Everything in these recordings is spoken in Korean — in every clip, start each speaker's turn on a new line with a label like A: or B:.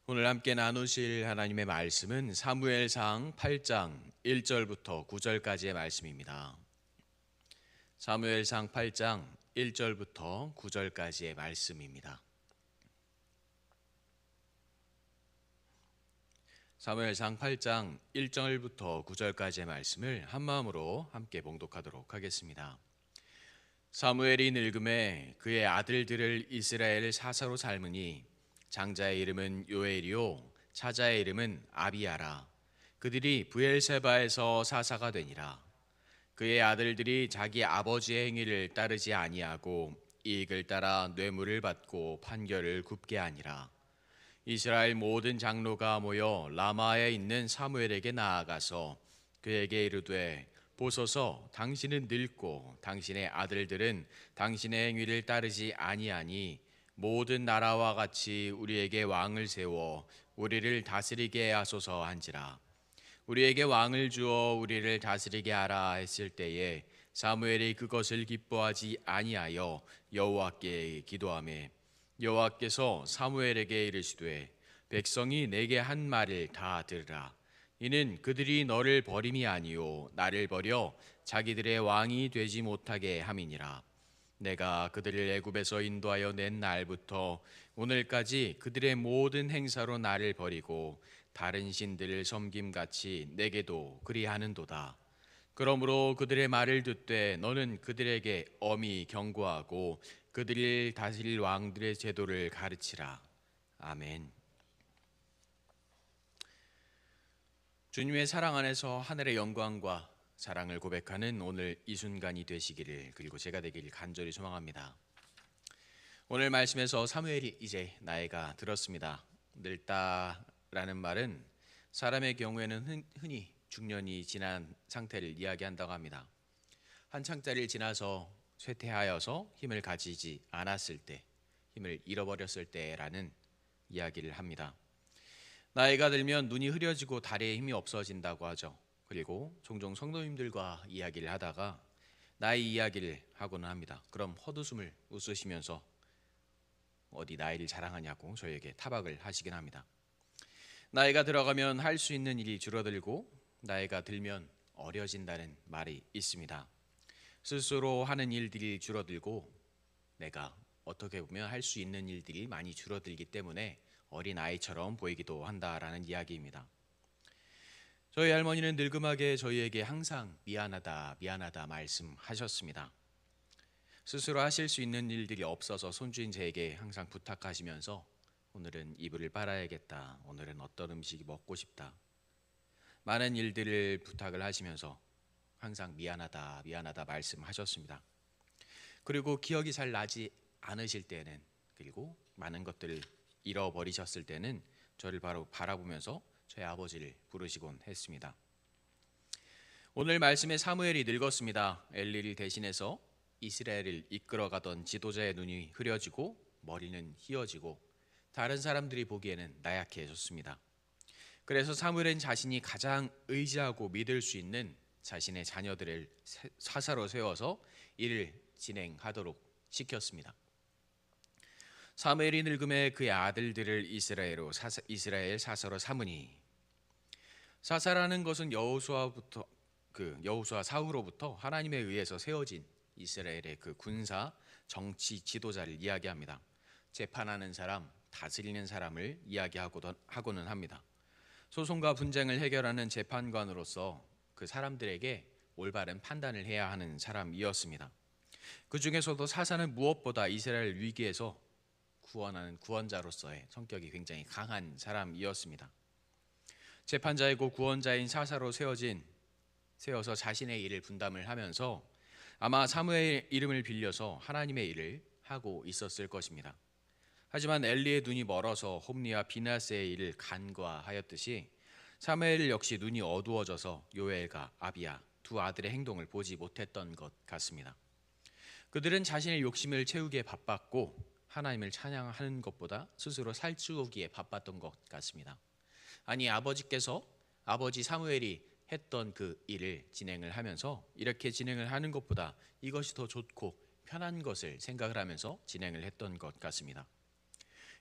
A: 오늘 함께 나누실 하나님의 말씀은 사무엘상 8장 1절부터 9절까지의 말씀입니다. 사무엘상 8장 1절부터 9절까지의 말씀입니다. 사무엘상 8장 1절부터 9절까지의 말씀을 한마음으로 함께 봉독하도록 하겠습니다. 사무엘이 늙음에 그의 아들들을 이스라엘 사사로 삶으니 장자의 이름은 요엘이요 차자의 이름은 아비야라. 그들이 브엘세바에서 사사가 되니라. 그의 아들들이 자기 아버지의 행위를 따르지 아니하고 이익을 따라 뇌물을 받고 판결을 굽게 하니라. 이스라엘 모든 장로가 모여 라마에 있는 사무엘에게 나아가서 그에게 이르되 보소서, 당신은 늙고 당신의 아들들은 당신의 행위를 따르지 아니하니 모든 나라와 같이 우리에게 왕을 세워 우리를 다스리게 하소서 한지라. 우리에게 왕을 주어 우리를 다스리게 하라 했을 때에 사무엘이 그것을 기뻐하지 아니하여 여호와께 기도하매 여호와께서 사무엘에게 이르시되 백성이 내게 한 말을 다 들으라. 이는 그들이 너를 버림이 아니요 나를 버려 자기들의 왕이 되지 못하게 함이니라. 내가 그들을 애굽에서 인도하여 낸 날부터 오늘까지 그들의 모든 행사로 나를 버리고 다른 신들을 섬김같이 내게도 그리하는도다. 그러므로 그들의 말을 듣되 너는 그들에게 엄히 경고하고 그들을 다스릴 왕들의 제도를 가르치라. 아멘. 주님의 사랑 안에서 하늘의 영광과 사랑을 고백하는 오늘 이 순간이 되시기를, 그리고 제가 되기를 간절히 소망합니다. 오늘 말씀에서 사무엘이 이제 나이가 들었습니다. 늙다라는 말은 사람의 경우에는 흔히 중년이 지난 상태를 이야기한다고 합니다. 한창짜리를 지나서 쇠퇴하여서 힘을 가지지 않았을 때, 힘을 잃어버렸을 때라는 이야기를 합니다. 나이가 들면 눈이 흐려지고 다리에 힘이 없어진다고 하죠. 그리고 종종 성도님들과 이야기를 하다가 나이 이야기를 하고는 합니다. 그럼 헛웃음을 웃으시면서 어디 나이를 자랑하냐고 저에게 타박을 하시긴 합니다. 나이가 들어가면 할 수 있는 일이 줄어들고 나이가 들면 어려진다는 말이 있습니다. 스스로 하는 일들이 줄어들고 내가 어떻게 보면 할 수 있는 일들이 많이 줄어들기 때문에 어린아이처럼 보이기도 한다라는 이야기입니다. 저희 할머니는 늙음하게 저희에게 항상 미안하다 미안하다 말씀하셨습니다. 스스로 하실 수 있는 일들이 없어서 손주인 제게 항상 부탁하시면서 오늘은 이불을 빨아야겠다, 오늘은 어떤 음식이 먹고 싶다, 많은 일들을 부탁을 하시면서 항상 미안하다 미안하다 말씀하셨습니다. 그리고 기억이 잘 나지 않으실 때는, 그리고 많은 것들을 잃어버리셨을 때는 저를 바로 바라보면서 저희 아버지를 부르시곤 했습니다. 오늘 말씀에 사무엘이 늙었습니다. 엘리를 대신해서 이스라엘을 이끌어가던 지도자의 눈이 흐려지고 머리는 휘어지고 다른 사람들이 보기에는 나약해졌습니다. 그래서 사무엘은 자신이 가장 의지하고 믿을 수 있는 자신의 자녀들을 사사로 세워서 일을 진행하도록 시켰습니다. 사무엘이 늙음에 그의 아들들을 이스라엘 사사로 삼으니, 사사라는 것은 여호수아 사후로부터 하나님에 의해서 세워진 이스라엘의 그 군사 정치 지도자를 이야기합니다. 재판하는 사람, 다스리는 사람을 이야기하고는 합니다. 소송과 분쟁을 해결하는 재판관으로서 그 사람들에게 올바른 판단을 해야 하는 사람이었습니다. 그 중에서도 사사는 무엇보다 이스라엘 위기에서 구원하는 구원자로서의 성격이 굉장히 강한 사람이었습니다. 재판자이고 구원자인 사사로 세워서 자신의 일을 분담을 하면서 아마 사무엘의 이름을 빌려서 하나님의 일을 하고 있었을 것입니다. 하지만 엘리의 눈이 멀어서 홈리와 비나스의 일을 간과하였듯이 사무엘 역시 눈이 어두워져서 요엘과 아비야 두 아들의 행동을 보지 못했던 것 같습니다. 그들은 자신의 욕심을 채우기에 바빴고 하나님을 찬양하는 것보다 스스로 살찌우기에 바빴던 것 같습니다. 아니, 아버지 사무엘이 했던 그 일을 진행을 하면서 이렇게 진행을 하는 것보다 이것이 더 좋고 편한 것을 생각을 하면서 진행을 했던 것 같습니다.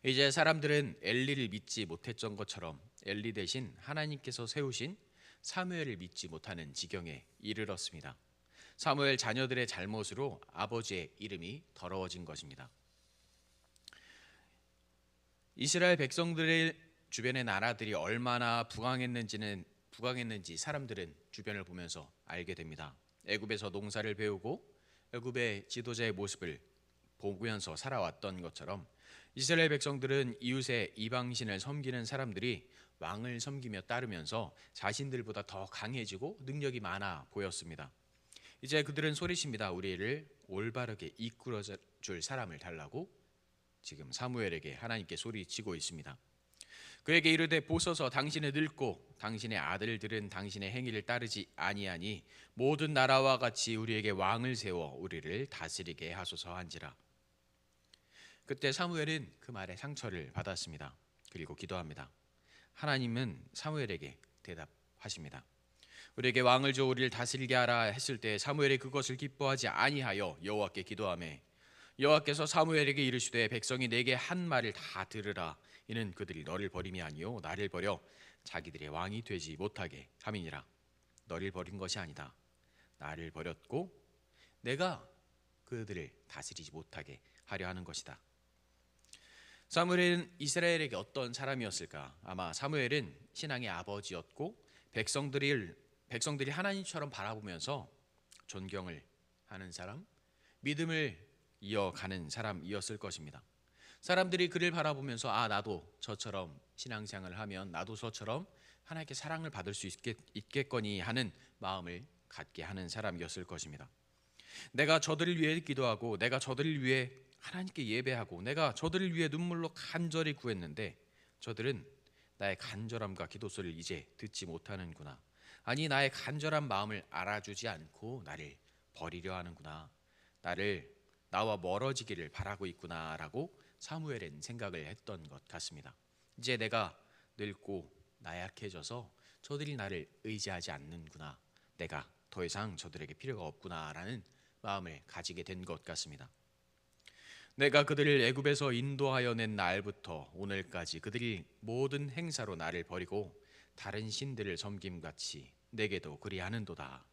A: 이제 사람들은 엘리를 믿지 못했던 것처럼 엘리 대신 하나님께서 세우신 사무엘을 믿지 못하는 지경에 이르렀습니다. 사무엘 자녀들의 잘못으로 아버지의 이름이 더러워진 것입니다. 이스라엘 백성들의 주변의 나라들이 얼마나 부강했는지 사람들은 주변을 보면서 알게 됩니다. 애굽에서 농사를 배우고 애굽의 지도자의 모습을 보면서 살아왔던 것처럼 이스라엘 백성들은 이웃의 이방신을 섬기는 사람들이 왕을 섬기며 따르면서 자신들보다 더 강해지고 능력이 많아 보였습니다. 이제 그들은 소리칩니다. 우리를 올바르게 이끌어 줄 사람을 달라고 지금 사무엘에게 하나님께 소리치고 있습니다. 그에게 이르되 보소서 당신은 늙고 당신의 아들들은 당신의 행위를 따르지 아니하니 모든 나라와 같이 우리에게 왕을 세워 우리를 다스리게 하소서 한지라. 그때 사무엘은 그 말에 상처를 받았습니다. 그리고 기도합니다. 하나님은 사무엘에게 대답하십니다. 우리에게 왕을 줘 우리를 다스리게 하라 했을 때 사무엘이 그것을 기뻐하지 아니하여 여호와께 기도하매 여호와께서 사무엘에게 이르시되 백성이 내게 한 말을 다 들으라. 이는 그들이 너를 버림이 아니요 나를 버려 자기들의 왕이 되지 못하게 함이니라. 너를 버린 것이 아니다. 나를 버렸고 내가 그들을 다스리지 못하게 하려 하는 것이다. 사무엘은 이스라엘에게 어떤 사람이었을까? 아마 사무엘은 신앙의 아버지였고 백성들이 하나님처럼 바라보면서 존경을 하는 사람, 믿음을 이어가는 사람이었을 것입니다. 사람들이 그를 바라보면서 나도 저처럼 신앙생활을 하면 나도 저처럼 하나님께 사랑을 받을 수 있겠거니 하는 마음을 갖게 하는 사람이었을 것입니다. 내가 저들을 위해 기도하고 내가 저들을 위해 하나님께 예배하고 내가 저들을 위해 눈물로 간절히 구했는데 저들은 나의 간절함과 기도 소리를 이제 듣지 못하는구나. 아니 나의 간절한 마음을 알아주지 않고 나를 버리려 하는구나. 나와 멀어지기를 바라고 있구나라고 사무엘은 생각을 했던 것 같습니다. 이제 내가 늙고 나약해져서 저들이 나를 의지하지 않는구나. 내가 더 이상 저들에게 필요가 없구나라는 마음을 가지게 된 것 같습니다. 내가 그들을 애굽에서 인도하여 낸 날부터 오늘까지 그들이 모든 행사로 나를 버리고 다른 신들을 섬김같이 내게도 그리하는도다.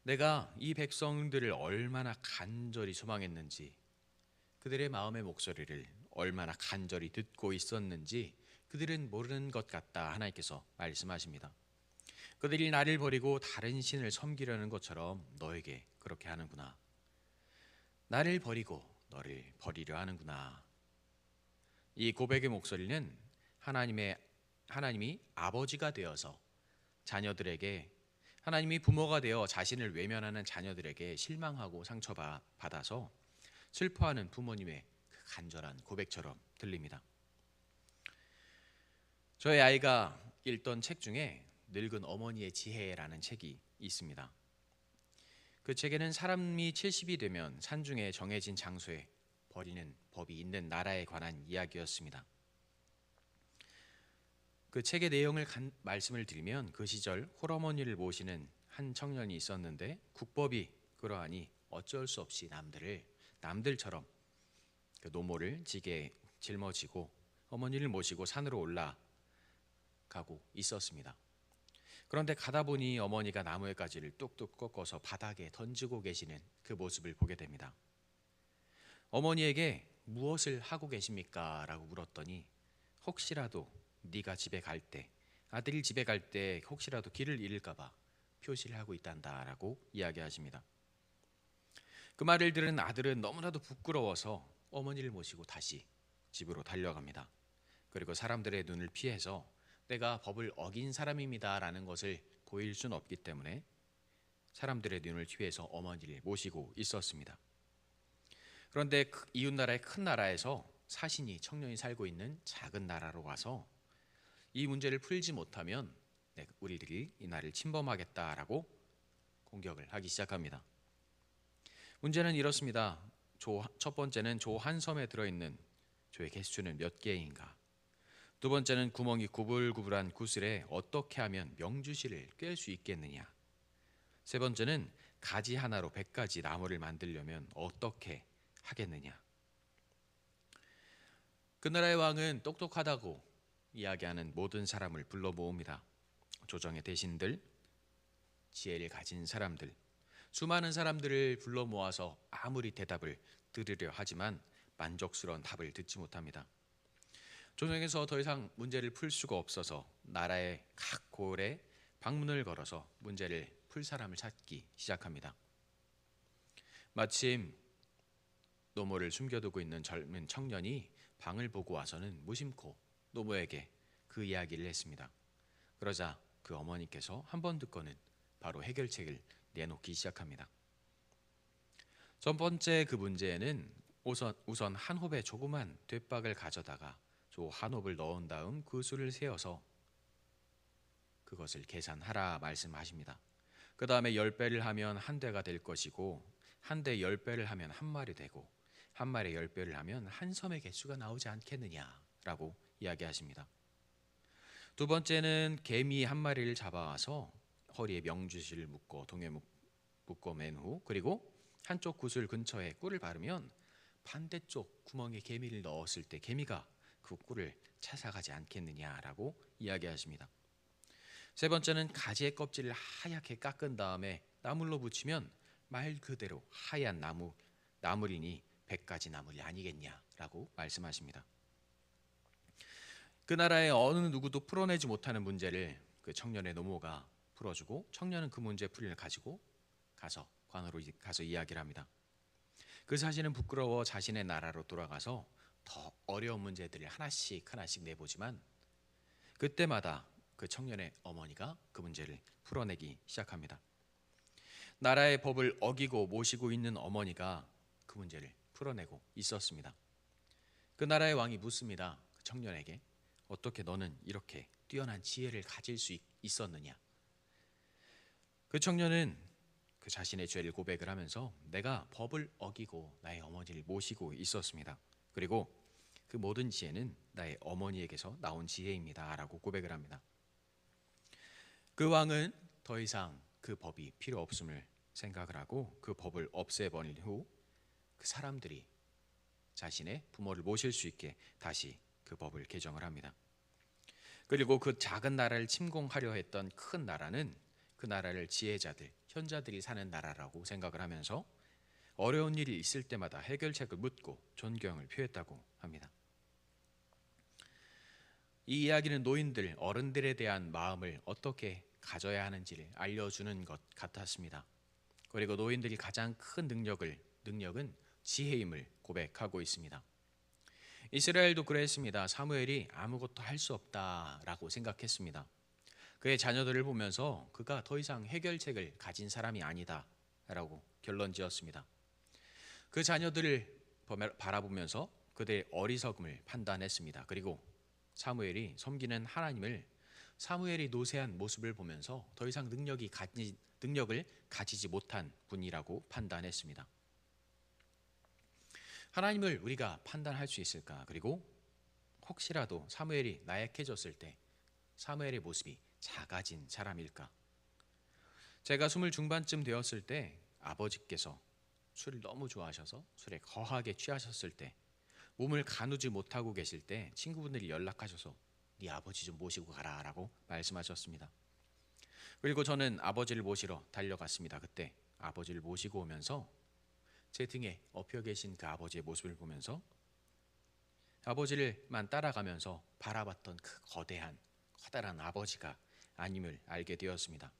A: 내가 이 백성들을 얼마나 간절히 소망했는지 그들의 마음의 목소리를 얼마나 간절히 듣고 있었는지 그들은 모르는 것 같다 하나님께서 말씀하십니다. 그들이 나를 버리고 다른 신을 섬기려는 것처럼 너에게 그렇게 하는구나. 나를 버리고 너를 버리려 하는구나. 이 고백의 목소리는 하나님이 아버지가 되어서 자녀들에게 하나님이 부모가 되어 자신을 외면하는 자녀들에게 실망하고 상처받아서 슬퍼하는 부모님의 그 간절한 고백처럼 들립니다. 저희 아이가 읽던 책 중에 늙은 어머니의 지혜라는 책이 있습니다. 그 책에는 사람이 70이 되면 산중에 정해진 장소에 버리는 법이 있는 나라에 관한 이야기였습니다. 그 책의 내용을 말씀을 드리면 그 시절 홀어머니를 모시는 한 청년이 있었는데 국법이 그러하니 어쩔 수 없이 남들처럼 그 노모를 지게 짊어지고 어머니를 모시고 산으로 올라가고 있었습니다. 그런데 가다 보니 어머니가 나무의 가지를 뚝뚝 꺾어서 바닥에 던지고 계시는 그 모습을 보게 됩니다. 어머니에게 무엇을 하고 계십니까? 라고 물었더니 혹시라도 네가 집에 갈 때, 아들이 집에 갈 때 혹시라도 길을 잃을까 봐 표시를 하고 있단다 라고 이야기하십니다. 그 말을 들은 아들은 너무나도 부끄러워서 어머니를 모시고 다시 집으로 달려갑니다. 그리고 사람들의 눈을 피해서 내가 법을 어긴 사람입니다 라는 것을 보일 수는 없기 때문에 사람들의 눈을 피해서 어머니를 모시고 있었습니다. 그런데 이웃나라의 큰 나라에서 청년이 살고 있는 작은 나라로 와서 이 문제를 풀지 못하면 우리들이 이 나라를 침범하겠다라고 공격을 하기 시작합니다. 문제는 이렇습니다. 첫 번째는 조 한 섬에 들어있는 조의 개수는 몇 개인가? 두 번째는 구멍이 구불구불한 구슬에 어떻게 하면 명주실을 꿰 수 있겠느냐? 세 번째는 가지 하나로 100가지 나무를 만들려면 어떻게 하겠느냐? 그 나라의 왕은 똑똑하다고 이야기하는 모든 사람을 불러 모읍니다. 조정의 대신들, 지혜를 가진 사람들, 수많은 사람들을 불러 모아서 아무리 대답을 들으려 하지만 만족스러운 답을 듣지 못합니다. 조정에서 더 이상 문제를 풀 수가 없어서 나라의 각 고을에 방문을 걸어서 문제를 풀 사람을 찾기 시작합니다. 마침 노모를 숨겨두고 있는 젊은 청년이 방을 보고 와서는 무심코 노모에게 그 이야기를 했습니다. 그러자 그 어머니께서 한 번 듣고는 바로 해결책을 내놓기 시작합니다. 첫 번째 그 문제에는 우선 한 홉에 조그만 돛박을 가져다가 한 홉을 넣은 다음 그 수를 세어서 그것을 계산하라 말씀하십니다. 그 다음에 10배를 하면 한 대가 될 것이고 한 대 10배를 하면 한 마리 되고 한 마리 10배를 하면 한 섬의 개수가 나오지 않겠느냐라고 이야기하십니다. 두 번째는 개미 한 마리를 잡아와서 허리에 명주실을 묶고 동에 묶고 맨 후 그리고 한쪽 구슬 근처에 꿀을 바르면 반대쪽 구멍에 개미를 넣었을 때 개미가 그 꿀을 찾아가지 않겠느냐라고 이야기하십니다. 세 번째는 가지의 껍질을 하얗게 깎은 다음에 나물로 붙이면 말 그대로 하얀 나물이니 100가지 나물이 아니겠냐라고 말씀하십니다. 그 나라의 어느 누구도 풀어내지 못하는 문제를 그 청년의 노모가 풀어주고 청년은 그 문제 풀이를 가지고 관으로 가서 이야기를 합니다. 그 사실은 부끄러워 자신의 나라로 돌아가서 더 어려운 문제들을 하나씩 내보지만 그때마다 그 청년의 어머니가 그 문제를 풀어내기 시작합니다. 나라의 법을 어기고 모시고 있는 어머니가 그 문제를 풀어내고 있었습니다. 그 나라의 왕이 묻습니다. 그 청년에게 어떻게 너는 이렇게 뛰어난 지혜를 가질 수 있었느냐? 그 청년은 그 자신의 죄를 고백을 하면서 내가 법을 어기고 나의 어머니를 모시고 있었습니다. 그리고 그 모든 지혜는 나의 어머니에게서 나온 지혜입니다 라고 고백을 합니다. 그 왕은 더 이상 그 법이 필요 없음을 생각을 하고 그 법을 없애버린 후 그 사람들이 자신의 부모를 모실 수 있게 다시 그 법을 개정을 합니다. 그리고 그 작은 나라를 침공하려 했던 큰 나라는 그 나라를 지혜자들, 현자들이 사는 나라라고 생각을 하면서 어려운 일이 있을 때마다 해결책을 묻고 존경을 표했다고 합니다. 이 이야기는 노인들, 어른들에 대한 마음을 어떻게 가져야 하는지를 알려주는 것 같았습니다. 그리고 노인들이 가장 큰 능력은 지혜임을 고백하고 있습니다. 이스라엘도 그랬습니다. 사무엘이 아무것도 할 수 없다라고 생각했습니다. 그의 자녀들을 보면서 그가 더 이상 해결책을 가진 사람이 아니다라고 결론지었습니다. 그 자녀들을 바라보면서 그들의 어리석음을 판단했습니다. 그리고 사무엘이 섬기는 하나님을 사무엘이 노쇠한 모습을 보면서 더 이상 능력을 가지지 못한 분이라고 판단했습니다. 하나님을 우리가 판단할 수 있을까? 그리고 혹시라도 사무엘이 나약해졌을 때 사무엘의 모습이 작아진 사람일까? 제가 20 중반쯤 되었을 때 아버지께서 술을 너무 좋아하셔서 술에 거하게 취하셨을 때 몸을 가누지 못하고 계실 때 친구분들이 연락하셔서 네 아버지 좀 모시고 가라 라고 말씀하셨습니다. 그리고 저는 아버지를 모시러 달려갔습니다. 그때 아버지를 모시고 오면서 제 등에 엎여 계신 그 아버지의 모습을 보면서 아버지를만 따라가면서 바라봤던 그 커다란 아버지가 아님을 알게 되었습니다.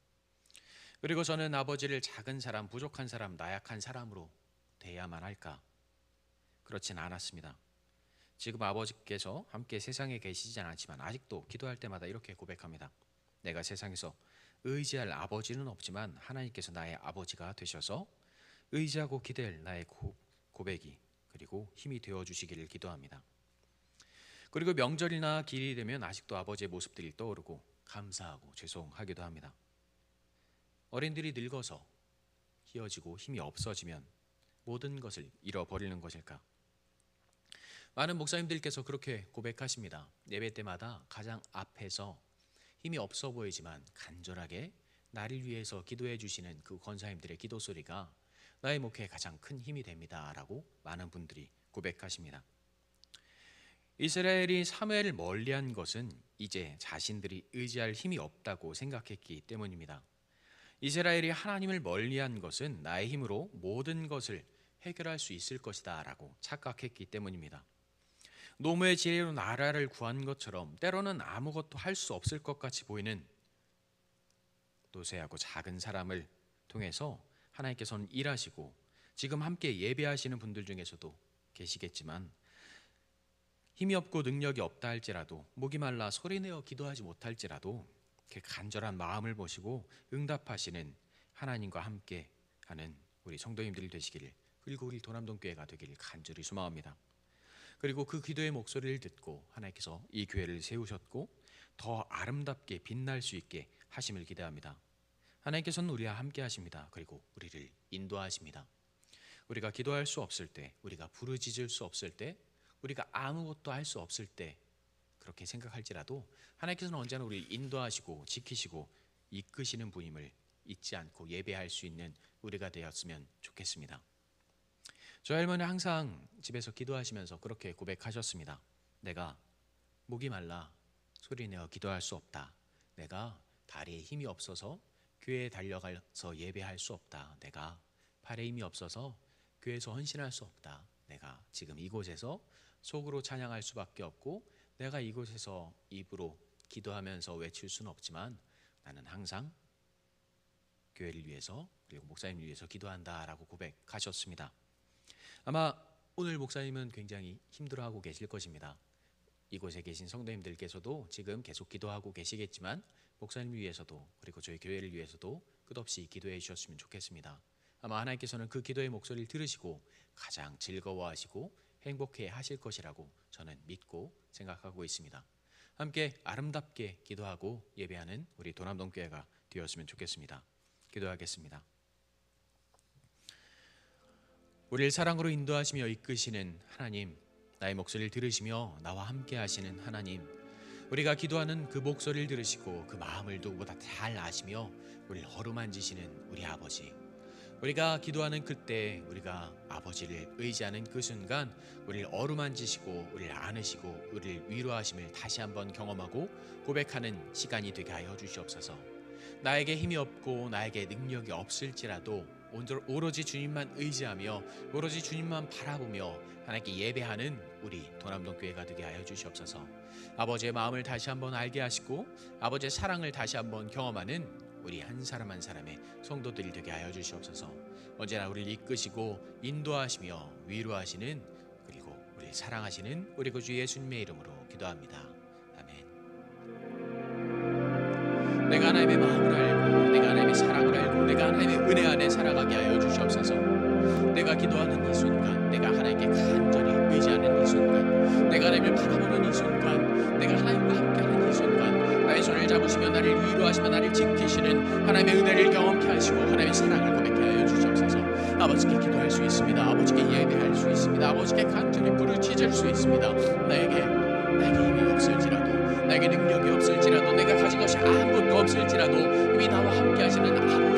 A: 그리고 저는 아버지를 작은 사람, 부족한 사람, 나약한 사람으로 대해야만 할까? 그렇진 않았습니다. 지금 아버지께서 함께 세상에 계시진 않지만 아직도 기도할 때마다 이렇게 고백합니다. 내가 세상에서 의지할 아버지는 없지만 하나님께서 나의 아버지가 되셔서 의지하고 기댈 나의 고백이 그리고 힘이 되어주시기를 기도합니다. 그리고 명절이나 길이 되면 아직도 아버지의 모습들이 떠오르고 감사하고 죄송하기도 합니다. 어린들이 늙어서 희어지고 힘이 없어지면 모든 것을 잃어버리는 것일까? 많은 목사님들께서 그렇게 고백하십니다. 예배 때마다 가장 앞에서 힘이 없어 보이지만 간절하게 나를 위해서 기도해 주시는 그 권사님들의 기도 소리가 나의 목회에 가장 큰 힘이 됩니다 라고 많은 분들이 고백하십니다. 이스라엘이 사무엘을 멀리한 것은 이제 자신들이 의지할 힘이 없다고 생각했기 때문입니다. 이스라엘이 하나님을 멀리한 것은 나의 힘으로 모든 것을 해결할 수 있을 것이다 라고 착각했기 때문입니다. 노무의 지혜로 나라를 구한 것처럼 때로는 아무것도 할 수 없을 것 같이 보이는 노쇠하고 작은 사람을 통해서 하나님께서는 일하시고, 지금 함께 예배하시는 분들 중에서도 계시겠지만 힘이 없고 능력이 없다 할지라도, 목이 말라 소리내어 기도하지 못할지라도 그 간절한 마음을 보시고 응답하시는 하나님과 함께 하는 우리 성도님들이 되시기를, 그리고 우리 도남동교회가 되기를 간절히 소망합니다. 그리고 그 기도의 목소리를 듣고 하나님께서 이 교회를 세우셨고 더 아름답게 빛날 수 있게 하심을 기대합니다. 하나님께서는 우리와 함께 하십니다. 그리고 우리를 인도하십니다. 우리가 기도할 수 없을 때, 우리가 부르짖을 수 없을 때, 우리가 아무것도 할 수 없을 때 그렇게 생각할지라도 하나님께서는 언제나 우리를 인도하시고 지키시고 이끄시는 분임을 잊지 않고 예배할 수 있는 우리가 되었으면 좋겠습니다. 저희 할머니 항상 집에서 기도하시면서 그렇게 고백하셨습니다. 내가 목이 말라 소리내어 기도할 수 없다. 내가 다리에 힘이 없어서 교회에 달려가서 예배할 수 없다. 내가 팔에 힘이 없어서 교회에서 헌신할 수 없다. 내가 지금 이곳에서 속으로 찬양할 수밖에 없고 내가 이곳에서 입으로 기도하면서 외칠 수는 없지만 나는 항상 교회를 위해서 그리고 목사님을 위해서 기도한다라고 고백하셨습니다. 아마 오늘 목사님은 굉장히 힘들어하고 계실 것입니다. 이곳에 계신 성도님들께서도 지금 계속 기도하고 계시겠지만 목사님을 위해서도 그리고 저희 교회를 위해서도 끝없이 기도해 주셨으면 좋겠습니다. 아마 하나님께서는 그 기도의 목소리를 들으시고 가장 즐거워하시고 행복해 하실 것이라고 저는 믿고 생각하고 있습니다. 함께 아름답게 기도하고 예배하는 우리 도남동교회가 되었으면 좋겠습니다. 기도하겠습니다. 우리를 사랑으로 인도하시며 이끄시는 하나님, 나의 목소리를 들으시며 나와 함께 하시는 하나님, 우리가 기도하는 그 목소리를 들으시고 그 마음을 누구보다 잘 아시며 우리를 어루만지시는 우리 아버지, 우리가 기도하는 그때 우리가 아버지를 의지하는 그 순간 우리를 어루만지시고 우리를 안으시고 우리를 위로하심을 다시 한번 경험하고 고백하는 시간이 되게 하여 주시옵소서. 나에게 힘이 없고 나에게 능력이 없을지라도 오로지 주님만 의지하며 오로지 주님만 바라보며 하나님께 예배하는 우리 도남동교회가 되게 하여 주시옵소서. 아버지의 마음을 다시 한번 알게 하시고 아버지의 사랑을 다시 한번 경험하는 우리 한 사람 한 사람의 성도들이 되게 하여 주시옵소서. 언제나 우리를 이끄시고 인도하시며 위로하시는 그리고 우리를 사랑하시는 우리 구주 예수님의 이름으로 기도합니다. 아멘. 내가 하나님의 마음을 알고 내가 하나님의 사랑을 알고 내가 하나님의 은혜 안에 살아가게 하여 주시옵소서. 내가 기도하는 이 순간, 내가 하나님께 간절히 의지하는 이 순간, 내가 하나님을 바라보는 이 순간, 내가 하나님과 함께하는 이 순간, 나의 손을 잡으시며 나를 위로하시며 나를 지키시는 하나님의 은혜를 경험케 하시고 하나님의 사랑을 고백케 하여 주시옵소서. 아버지께 기도할 수 있습니다. 아버지께 예배할 수 있습니다. 아버지께 간절히 부르짖을 수 있습니다. 나에게 힘이 없을지라도, 나에게 능력이 없을지라도, 내가 가진 것이 아무것도 없을지라도 이미 나와 함께 하시는 아버지